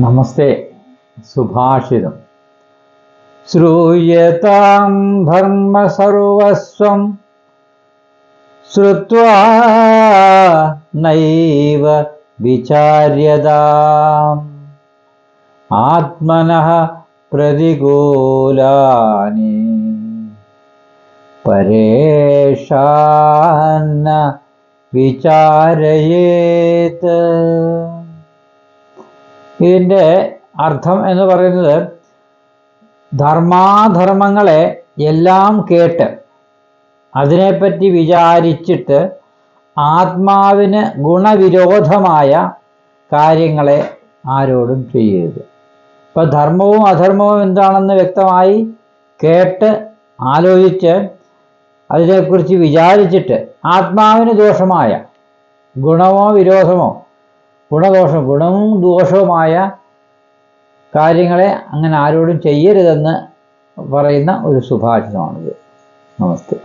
നമസ്തേ. സുഭാഷിതം. ശ്രൂയതാം ധർമ്മ സർവസ്വം ശ്രുത്വാ നൈവ വിചാര്യതാം ആത്മനഃ പ്രതികൂലാനി പരേഷാന്ന വിചാരയേത്. ഇതിൻ്റെ അർത്ഥം എന്ന് പറയുന്നത്, ധർമാധർമ്മങ്ങളെ എല്ലാം കേട്ട് അതിനെപ്പറ്റി വിചാരിച്ചിട്ട് ആത്മാവിന് ഗുണവിരോധമായ കാര്യങ്ങളെ ആരോടും ചെയ്യരുത്. ഇപ്പം ധർമ്മവും അധർമ്മവും എന്താണെന്ന് വ്യക്തമായി കേട്ട് ആലോചിച്ച് അതിനെക്കുറിച്ച് വിചാരിച്ചിട്ട് ആത്മാവിന് ദോഷമായ ഗുണമോ വിരോധമോ ഗുണവും ദോഷവുമായ കാര്യങ്ങളെ അങ്ങനെ ആരോടും ചെയ്യരുതെന്ന് പറയുന്ന ഒരു സുഭാഷിതമാണിത്. നമസ്തേ.